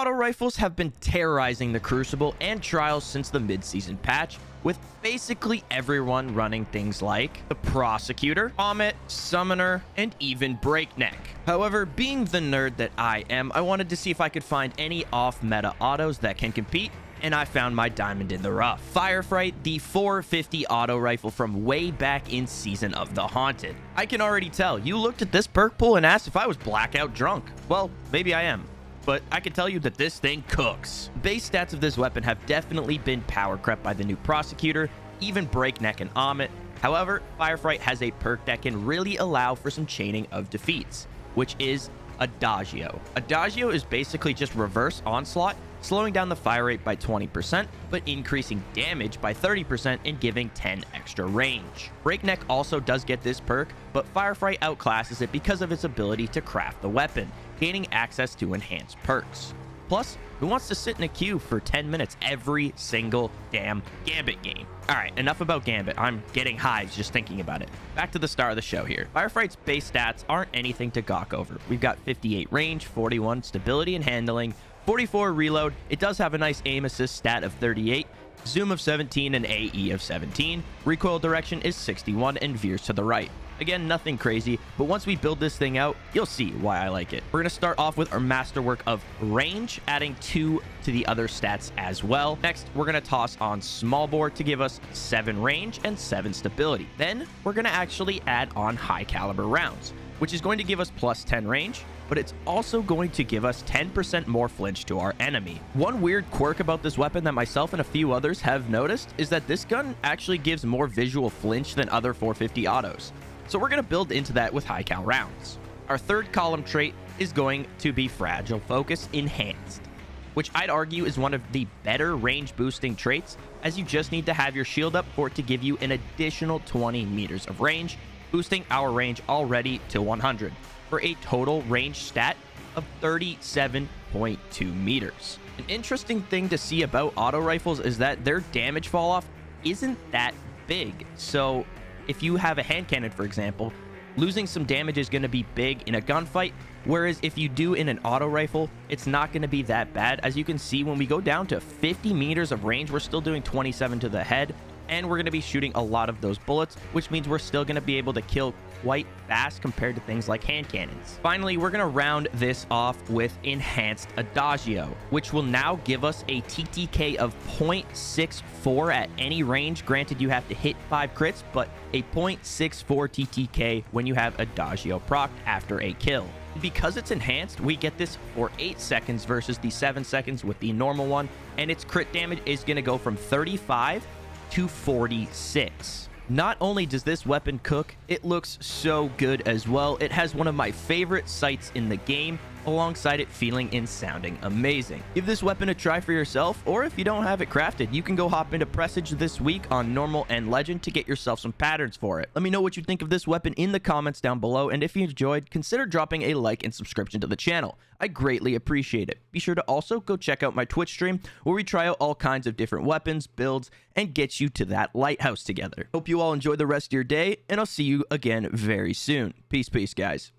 Auto rifles have been terrorizing the Crucible and Trials since the mid-season patch, with basically everyone running things like the Prosecutor, Comet, Summoner, and even Breakneck. However, being the nerd that I am, I wanted to see if I could find any off-meta autos that can compete, and I found my diamond in the rough. Firefright, the 450 auto rifle from way back in Season of the Haunted. I can already tell, you looked at this perk pool and asked if I was blackout drunk. Well, maybe I am, but I can tell you that this thing cooks. Base stats of this weapon have definitely been power crept by the new Prosecutor, even Breakneck and Amit. However, Firefright has a perk that can really allow for some chaining of defeats, which is Adagio. Adagio is basically just reverse onslaught, slowing down the fire rate by 20%, but increasing damage by 30% and giving 10 extra range. Breakneck also does get this perk, but Firefright outclasses it because of its ability to craft the weapon, gaining access to enhanced perks. Plus, who wants to sit in a queue for 10 minutes every single damn Gambit game? Alright, enough about Gambit. I'm getting hives just thinking about it. Back to the star of the show here. Firefight's base stats aren't anything to gawk over. We've got 58 range, 41 stability and handling, 44 reload. It does have a nice aim assist stat of 38, zoom of 17, and AE of 17. Recoil direction is 61 and veers to the right. Again, nothing crazy, but once we build this thing out, you'll see why I like it. We're going to start off with our masterwork of range, adding 2 to the other stats as well. Next, we're going to toss on small bore to give us 7 range and 7 stability. Then, we're going to actually add on high caliber rounds, which is going to give us plus 10 range, but it's also going to give us 10% more flinch to our enemy. One weird quirk about this weapon that myself and a few others have noticed is that this gun actually gives more visual flinch than other 450 autos. So we're going to build into that with high cal rounds. Our third column trait is going to be Fragile Focus Enhanced, which I'd argue is one of the better range boosting traits, as you just need to have your shield up for it to give you an additional 20 meters of range, boosting our range already to 100 for a total range stat of 37.2 meters. An interesting thing to see about auto rifles is that their damage fall off isn't that big. So if you have a hand cannon, for example, losing some damage is going to be big in a gunfight, whereas if you do in an auto rifle, it's not going to be that bad. As you can see, when we go down to 50 meters of range, we're still doing 27 to the head, and we're going to be shooting a lot of those bullets, which means we're still going to be able to kill quite fast compared to things like hand cannons. Finally, we're going to round this off with Enhanced Adagio, which will now give us a TTK of 0.64 at any range. Granted, you have to hit 5 crits, but a 0.64 TTK when you have Adagio proc after a kill. Because it's enhanced, we get this for 8 seconds versus the 7 seconds with the normal one, and its crit damage is going to go from 35 to 46. Not only does this weapon cook, it looks so good as well. It has one of my favorite sights in the game, alongside it feeling and sounding amazing. Give this weapon a try for yourself, or if you don't have it crafted, you can go hop into Presage this week on Normal and Legend to get yourself some patterns for it. Let me know what you think of this weapon in the comments down below, and if you enjoyed, consider dropping a like and subscription to the channel. I greatly appreciate it. Be sure to also go check out my Twitch stream, where we try out all kinds of different weapons, builds, and get you to that lighthouse together. Hope you all enjoy the rest of your day, and I'll see you again very soon. Peace, guys.